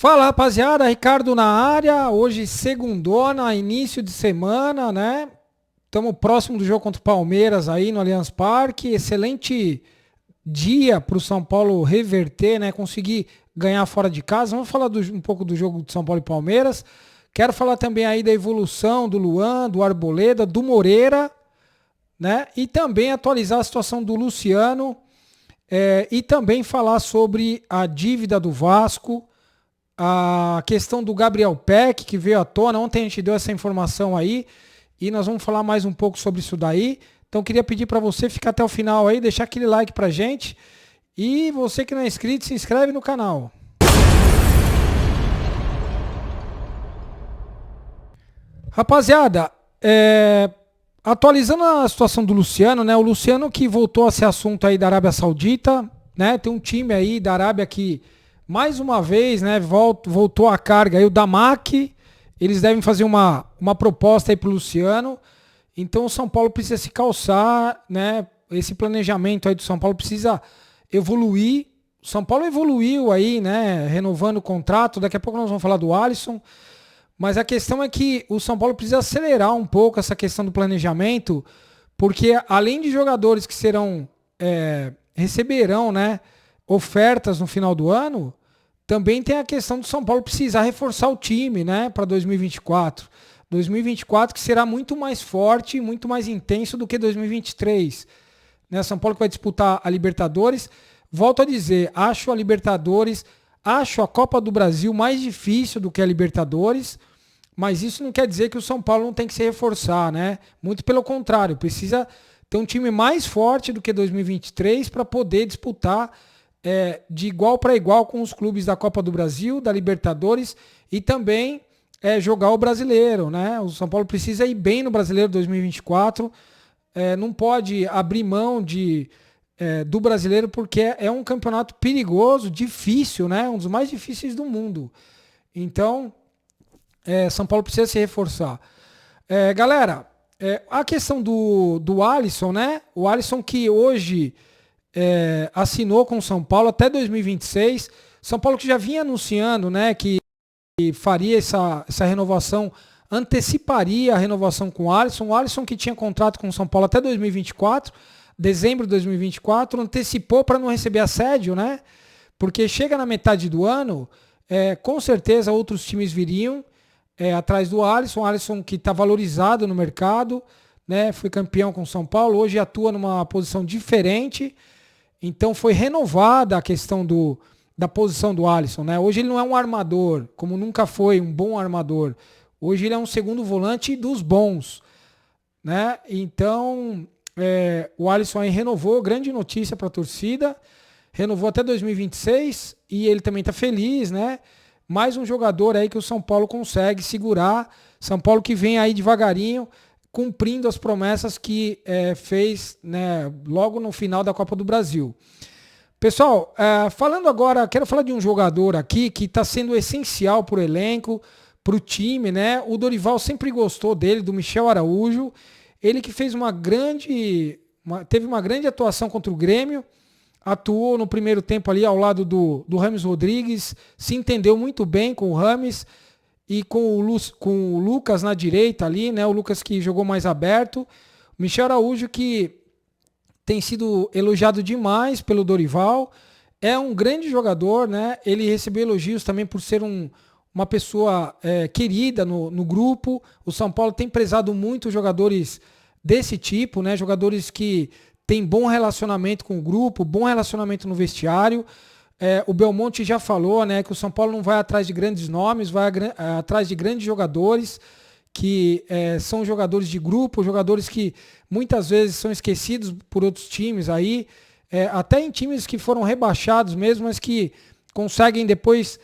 Fala, rapaziada, Ricardo na área. Hoje segundona, início de semana, né? Estamos próximo do jogo contra o Palmeiras aí no Allianz Parque. Excelente dia para o São Paulo reverter, né? Conseguir ganhar fora de casa. Vamos falar um pouco do jogo de São Paulo e Palmeiras. Quero falar também aí da evolução do Luan, do Arboleda, do Moreira, né? E também atualizar a situação do Luciano. E também falar sobre a dívida do Vasco, a questão do Gabriel Peck, que veio à tona. Ontem a gente deu essa informação aí e nós vamos falar mais um pouco sobre isso daí. Então queria pedir para você ficar até o final aí, deixar aquele like pra gente. E você que não é inscrito, se inscreve no canal. Rapaziada, atualizando a situação do Luciano, né? O Luciano que voltou a ser assunto aí da Arábia Saudita, né? Tem um time aí da Arábia que mais uma vez, né, voltou a carga aí o Damac. Eles devem fazer uma proposta aí pro Luciano. Então o São Paulo precisa se calçar, né? Esse planejamento aí do São Paulo precisa evoluir. O São Paulo evoluiu aí, né? Renovando o contrato. Daqui a pouco nós vamos falar do Alisson. Mas a questão é que o São Paulo precisa acelerar um pouco essa questão do planejamento, porque além de jogadores que receberão, né, ofertas no final do ano, também tem a questão do São Paulo precisar reforçar o time, né, para 2024. 2024 que será muito mais forte, muito mais intenso do que 2023. Né, São Paulo que vai disputar a Libertadores. Volto a dizer, acho a Copa do Brasil mais difícil do que a Libertadores, mas isso não quer dizer que o São Paulo não tem que se reforçar, né? Muito pelo contrário, precisa ter um time mais forte do que 2023 para poder disputar de igual para igual com os clubes da Copa do Brasil, da Libertadores e também jogar o Brasileiro, né? O São Paulo precisa ir bem no Brasileiro 2024, não pode abrir mão do Brasileiro porque é um campeonato perigoso, difícil, né? Um dos mais difíceis do mundo. Então, São Paulo precisa se reforçar. Galera, a questão do Alisson, né? O Alisson que hoje assinou com o São Paulo até 2026. São Paulo que já vinha anunciando, né, que faria essa renovação, anteciparia a renovação com o Alisson. O Alisson que tinha contrato com o São Paulo até 2024, dezembro de 2024, antecipou para não receber assédio, né? Porque chega na metade do ano, com certeza outros times viriam atrás do Alisson. O Alisson que está valorizado no mercado, né? Foi campeão com o São Paulo, hoje atua numa posição diferente. Então foi renovada a questão da posição do Alisson, né? Hoje ele não é um armador, como nunca foi um bom armador. Hoje ele é um segundo volante dos bons, né? Então o Alisson aí renovou, grande notícia para a torcida, renovou até 2026 e ele também está feliz, né? Mais um jogador aí que o São Paulo consegue segurar. São Paulo que vem aí devagarinho, cumprindo as promessas que fez, né, logo no final da Copa do Brasil. Pessoal, falando agora, quero falar de um jogador aqui que está sendo essencial para o elenco, para o time, né? O Dorival sempre gostou dele, do Michel Araújo. Ele que fez teve uma grande atuação contra o Grêmio, atuou no primeiro tempo ali ao lado do Rames Rodrigues, se entendeu muito bem com o Rames e com o Lucas na direita ali, né? O Lucas que jogou mais aberto. O Michel Araújo que tem sido elogiado demais pelo Dorival. É um grande jogador, né? Ele recebeu elogios também por ser uma pessoa querida no grupo. O São Paulo tem prezado muito jogadores desse tipo, né? Jogadores que têm bom relacionamento com o grupo, bom relacionamento no vestiário. O Belmonte já falou, né, que o São Paulo não vai atrás de grandes nomes, vai atrás de grandes jogadores, que são jogadores de grupo, jogadores que muitas vezes são esquecidos por outros times aí, até em times que foram rebaixados mesmo, mas que conseguem depois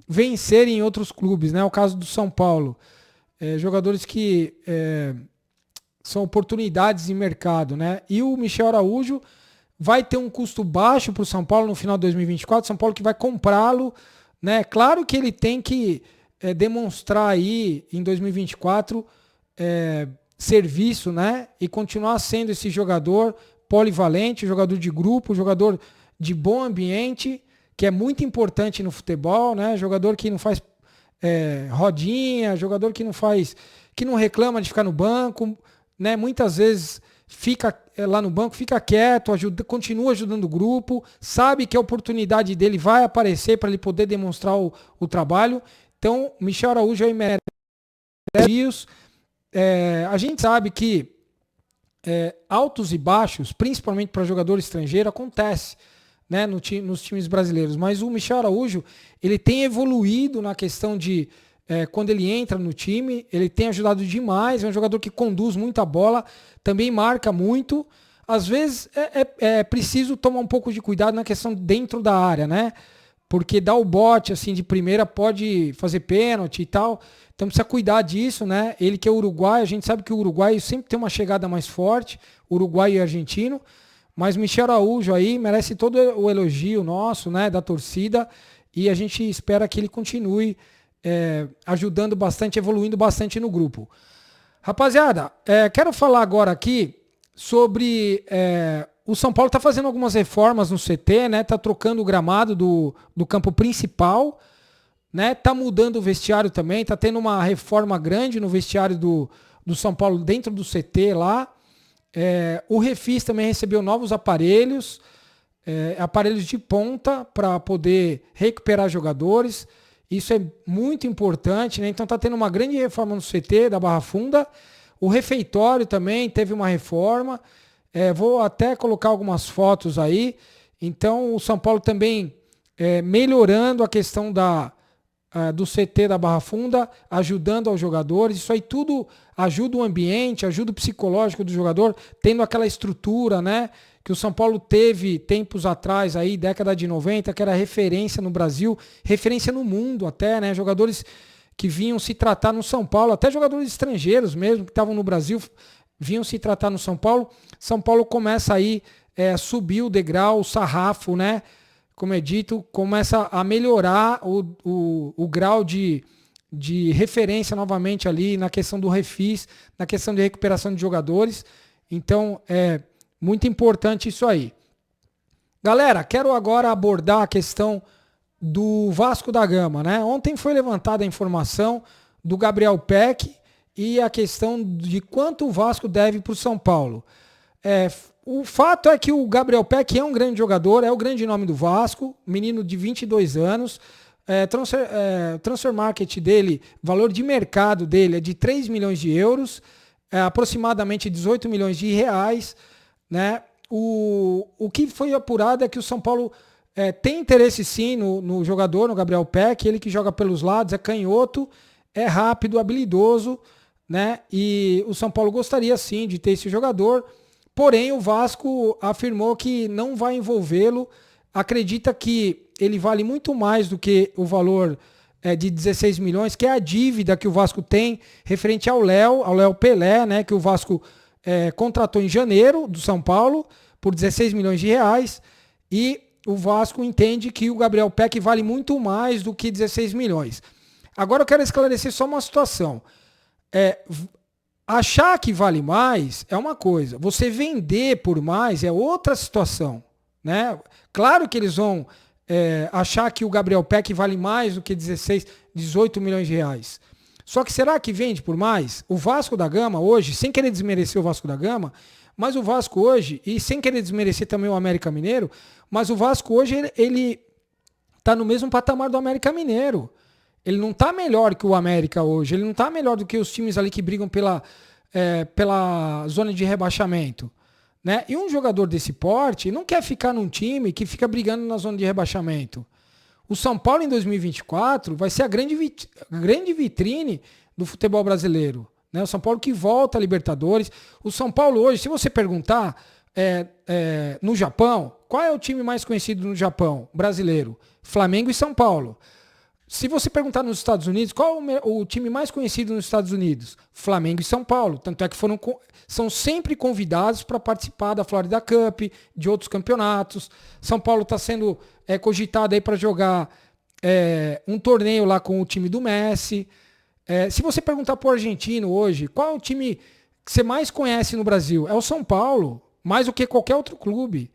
vencer em outros clubes, né? O caso do São Paulo. Jogadores que são oportunidades de mercado, né? E o Michel Araújo vai ter um custo baixo para o São Paulo no final de 2024, São Paulo que vai comprá-lo, né? Claro que ele tem que demonstrar aí em 2024 serviço, né? E continuar sendo esse jogador polivalente, jogador de grupo, jogador de bom ambiente, que é muito importante no futebol, né? Jogador que não faz rodinha, jogador que não reclama de ficar no banco, né? Muitas vezes fica lá no banco, fica quieto, continua ajudando o grupo, sabe que a oportunidade dele vai aparecer para ele poder demonstrar o trabalho. Então, Michel Araújo aí merece elogios. A gente sabe que altos e baixos, principalmente para jogador estrangeiro, acontece, né, nos times brasileiros. Mas o Michel Araújo, ele tem evoluído na questão de quando ele entra no time, ele tem ajudado demais, é um jogador que conduz muita bola, também marca muito. Às vezes é preciso tomar um pouco de cuidado na questão dentro da área, né? Porque dar o bote assim de primeira pode fazer pênalti e tal. Então precisa cuidar disso, né? Ele que é uruguaio, a gente sabe que o uruguaio sempre tem uma chegada mais forte, uruguaio e argentino. Mas Michel Araújo aí merece todo o elogio nosso, né, da torcida, e a gente espera que ele continue ajudando bastante, evoluindo bastante no grupo. Rapaziada, quero falar agora aqui sobre o São Paulo está fazendo algumas reformas no CT, né? Tá trocando o gramado do campo principal, né? Tá mudando o vestiário também, tá tendo uma reforma grande no vestiário do São Paulo dentro do CT lá. O Refis também recebeu novos aparelhos, aparelhos de ponta para poder recuperar jogadores. Isso é muito importante, né? Então está tendo uma grande reforma no CT da Barra Funda. O refeitório também teve uma reforma. Vou até colocar algumas fotos aí. Então o São Paulo também melhorando a questão do CT da Barra Funda, ajudando aos jogadores. Isso aí tudo ajuda o ambiente, ajuda o psicológico do jogador, tendo aquela estrutura, né, que o São Paulo teve tempos atrás, aí, década de 90, que era referência no Brasil, referência no mundo até, né, jogadores que vinham se tratar no São Paulo, até jogadores estrangeiros mesmo, que estavam no Brasil, vinham se tratar no São Paulo. São Paulo começa aí a subir o degrau, o sarrafo, né, como é dito, começa a melhorar o grau de referência novamente ali na questão do refis, na questão de recuperação de jogadores. Então, é muito importante isso aí. Galera, quero agora abordar a questão do Vasco da Gama, né? Ontem foi levantada a informação do Gabriel Peck e a questão de quanto o Vasco deve para o São Paulo. O fato é que o Gabriel Peck é um grande jogador, é o grande nome do Vasco, menino de 22 anos. Transfer market dele, valor de mercado dele é de 3 milhões de euros, aproximadamente 18 milhões de reais, né? O que foi apurado é que o São Paulo tem interesse sim no jogador, no Gabriel Peck, ele que joga pelos lados, é canhoto, é rápido, habilidoso, né? E o São Paulo gostaria sim de ter esse jogador. Porém, o Vasco afirmou que não vai envolvê-lo, acredita que ele vale muito mais do que o valor de 16 milhões, que é a dívida que o Vasco tem referente ao Léo Pelé, né, que o Vasco contratou em janeiro do São Paulo por 16 milhões de reais, e o Vasco entende que o Gabriel Peck vale muito mais do que 16 milhões. Agora eu quero esclarecer só uma situação. Achar que vale mais é uma coisa, você vender por mais é outra situação, né? Claro que eles vão achar que o Gabriel Peck vale mais do que 18 milhões de reais. Só que será que vende por mais? O Vasco da Gama hoje, sem querer desmerecer o Vasco da Gama, mas o Vasco hoje, e sem querer desmerecer também o América Mineiro, mas o Vasco hoje ele está no mesmo patamar do América Mineiro. Ele não está melhor que o América hoje, ele não está melhor do que os times ali que brigam pela zona de rebaixamento, né? E um jogador desse porte não quer ficar num time que fica brigando na zona de rebaixamento. O São Paulo em 2024 vai ser a grande vitrine do futebol brasileiro, né? O São Paulo que volta a Libertadores. O São Paulo hoje, se você perguntar no Japão, qual é o time mais conhecido no Japão brasileiro? Flamengo e São Paulo. Se você perguntar nos Estados Unidos, qual o time mais conhecido nos Estados Unidos? Flamengo e São Paulo. Tanto é que são sempre convidados para participar da Florida Cup, de outros campeonatos. São Paulo está sendo cogitado aí para jogar um torneio lá com o time do Messi. Se você perguntar para o argentino hoje, qual é o time que você mais conhece no Brasil? É o São Paulo, mais do que qualquer outro clube.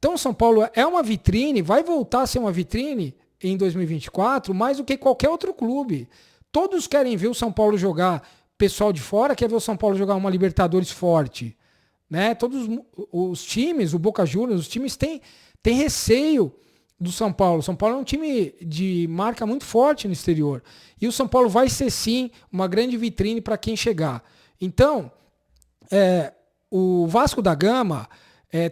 Então o São Paulo é uma vitrine, vai voltar a ser uma vitrine em 2024, mais do que qualquer outro clube. Todos querem ver o São Paulo jogar, pessoal de fora quer ver o São Paulo jogar uma Libertadores forte. Né? Todos os times, o Boca Juniors, os times têm receio do São Paulo. O São Paulo é um time de marca muito forte no exterior. E o São Paulo vai ser, sim, uma grande vitrine para quem chegar. Então, o Vasco da Gama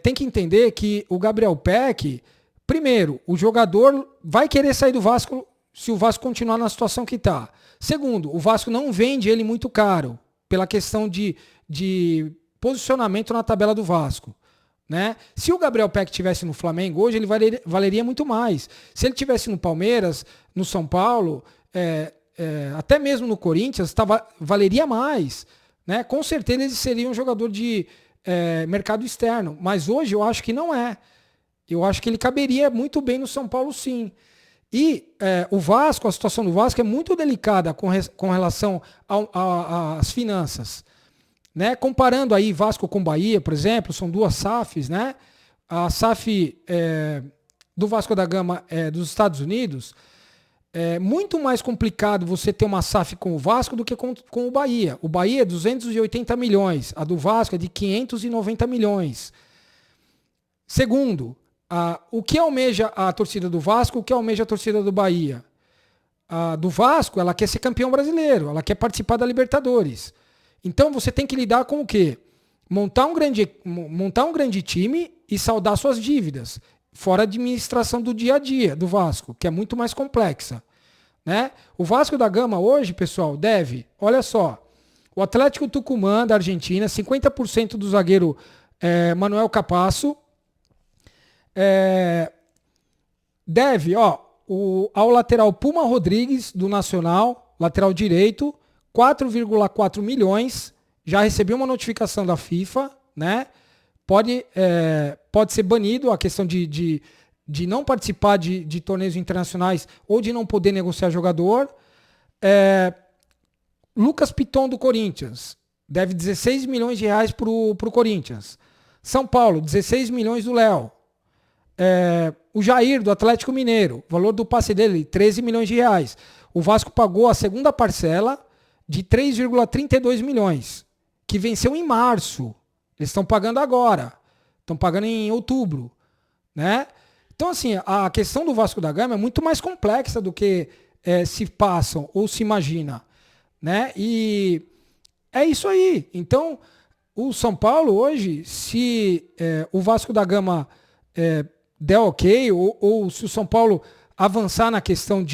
tem que entender que o Gabriel Peck, primeiro, o jogador vai querer sair do Vasco se o Vasco continuar na situação que está. Segundo, o Vasco não vende ele muito caro, pela questão de posicionamento na tabela do Vasco. Né? Se o Gabriel Peck estivesse no Flamengo hoje, ele valeria muito mais. Se ele estivesse no Palmeiras, no São Paulo, até mesmo no Corinthians, valeria mais. Né? Com certeza ele seria um jogador de mercado externo. Mas hoje eu acho que não é. Eu acho que ele caberia muito bem no São Paulo, sim. E o Vasco, a situação do Vasco é muito delicada com relação às finanças. Né? Comparando aí Vasco com Bahia, por exemplo, são duas SAFs, né? A SAF do Vasco da Gama dos Estados Unidos, é muito mais complicado você ter uma SAF com o Vasco do que com o Bahia. O Bahia é 280 milhões, a do Vasco é de 590 milhões. Segundo, o que almeja a torcida do Vasco, o que almeja a torcida do Bahia? A do Vasco, ela quer ser campeão brasileiro, ela quer participar da Libertadores. Então você tem que lidar com o quê? Montar um grande time e saldar suas dívidas, fora a administração do dia a dia do Vasco, que é muito mais complexa. Né? O Vasco da Gama hoje, pessoal, deve, olha só, o Atlético Tucumã da Argentina, 50% do zagueiro Manuel Capasso, deve ao lateral Puma Rodrigues do Nacional, lateral direito, 4,4 milhões, já recebeu uma notificação da FIFA, né? Pode ser banido a questão de não participar de torneios internacionais ou de não poder negociar jogador. Lucas Piton do Corinthians, deve 16 milhões de reais para o Corinthians. São Paulo, 16 milhões do Léo. O Jair do Atlético Mineiro, o valor do passe dele, 13 milhões de reais. O Vasco pagou a segunda parcela de 3,32 milhões, que venceu em março. Eles estão pagando agora. Estão pagando em outubro. Né? Então, assim, a questão do Vasco da Gama é muito mais complexa do que se passam ou se imagina. Né? E é isso aí. Então, o São Paulo hoje, se o Vasco da Gama der ok, ou se o São Paulo avançar na questão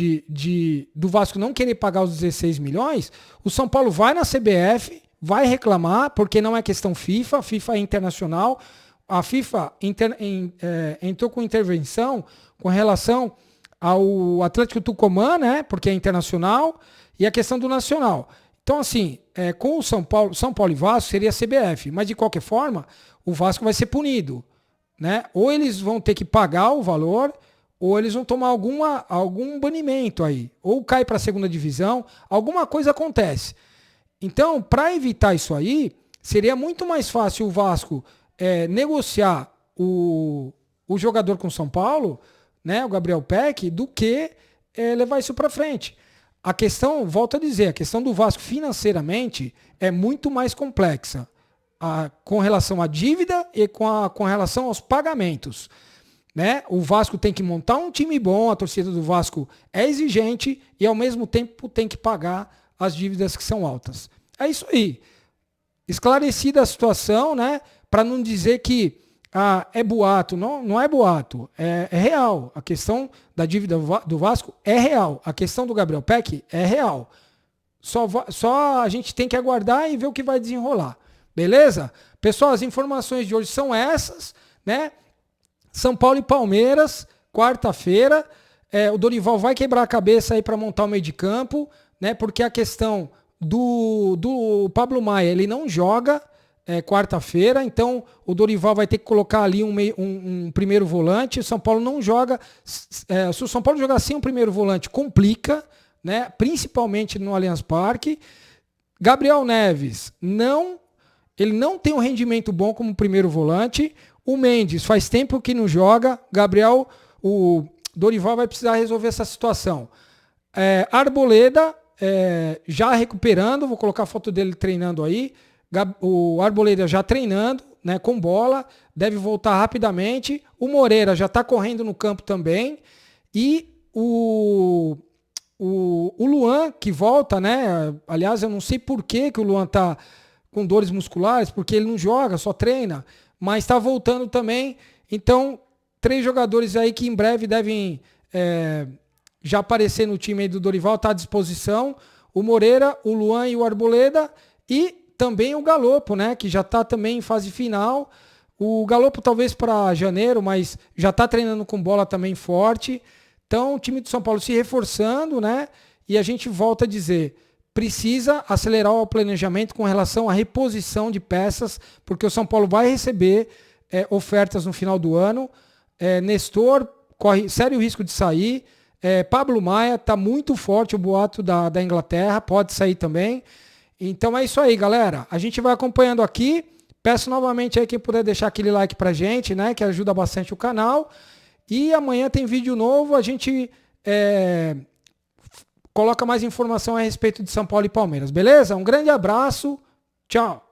do Vasco não querer pagar os 16 milhões, o São Paulo vai na CBF, vai reclamar, porque não é questão FIFA, a FIFA é internacional, a FIFA entrou com intervenção com relação ao Atlético Tucumã, né, porque é internacional, e a questão do nacional. Então, assim, com o São Paulo e Vasco seria a CBF, mas de qualquer forma, o Vasco vai ser punido. Né? Ou eles vão ter que pagar o valor, ou eles vão tomar algum banimento aí. Ou cai para a segunda divisão, alguma coisa acontece. Então, para evitar isso aí, seria muito mais fácil o Vasco negociar o jogador com o São Paulo, né, o Gabriel Peck, do que levar isso para frente. A questão, volto a dizer, a questão do Vasco financeiramente é muito mais complexa. Com relação à dívida e com relação aos pagamentos. Né? O Vasco tem que montar um time bom, a torcida do Vasco é exigente e ao mesmo tempo tem que pagar as dívidas que são altas. É isso aí. Esclarecida a situação, né? Para não dizer que é boato. Não é boato, é real. A questão da dívida do Vasco é real. A questão do Gabriel Peck é real. Só a gente tem que aguardar e ver o que vai desenrolar. Beleza? Pessoal, as informações de hoje são essas, né? São Paulo e Palmeiras, quarta-feira. O Dorival vai quebrar a cabeça aí para montar o meio de campo, né? Porque a questão do Pablo Maia, ele não joga quarta-feira, então o Dorival vai ter que colocar ali um primeiro volante. O São Paulo não joga. Se o São Paulo jogar sem um primeiro volante, complica, né? Principalmente no Allianz Parque. Gabriel Neves, ele não tem um rendimento bom como primeiro volante. O Mendes faz tempo que não joga. Gabriel, o Dorival vai precisar resolver essa situação. Arboleda já recuperando, vou colocar a foto dele treinando aí. O Arboleda já treinando, né, com bola, deve voltar rapidamente. O Moreira já está correndo no campo também. E o Luan, que volta, né? Aliás, eu não sei por que o Luan está com dores musculares, porque ele não joga, só treina, mas está voltando também. Então, 3 jogadores aí que em breve devem já aparecer no time aí do Dorival, está à disposição. O Moreira, o Luan e o Arboleda. E também o Galopo, né? Que já está também em fase final. O Galopo talvez para janeiro, mas já está treinando com bola também forte. Então, o time do São Paulo se reforçando, né? E a gente volta a dizer, precisa acelerar o planejamento com relação à reposição de peças, porque o São Paulo vai receber ofertas no final do ano. Nestor corre sério risco de sair. Pablo Maia está muito forte, o boato da Inglaterra, pode sair também. Então é isso aí, galera. A gente vai acompanhando aqui. Peço novamente aí quem puder deixar aquele like pra gente, né? Que ajuda bastante o canal. E amanhã tem vídeo novo. A gente coloca mais informação a respeito de São Paulo e Palmeiras, beleza? Um grande abraço. Tchau.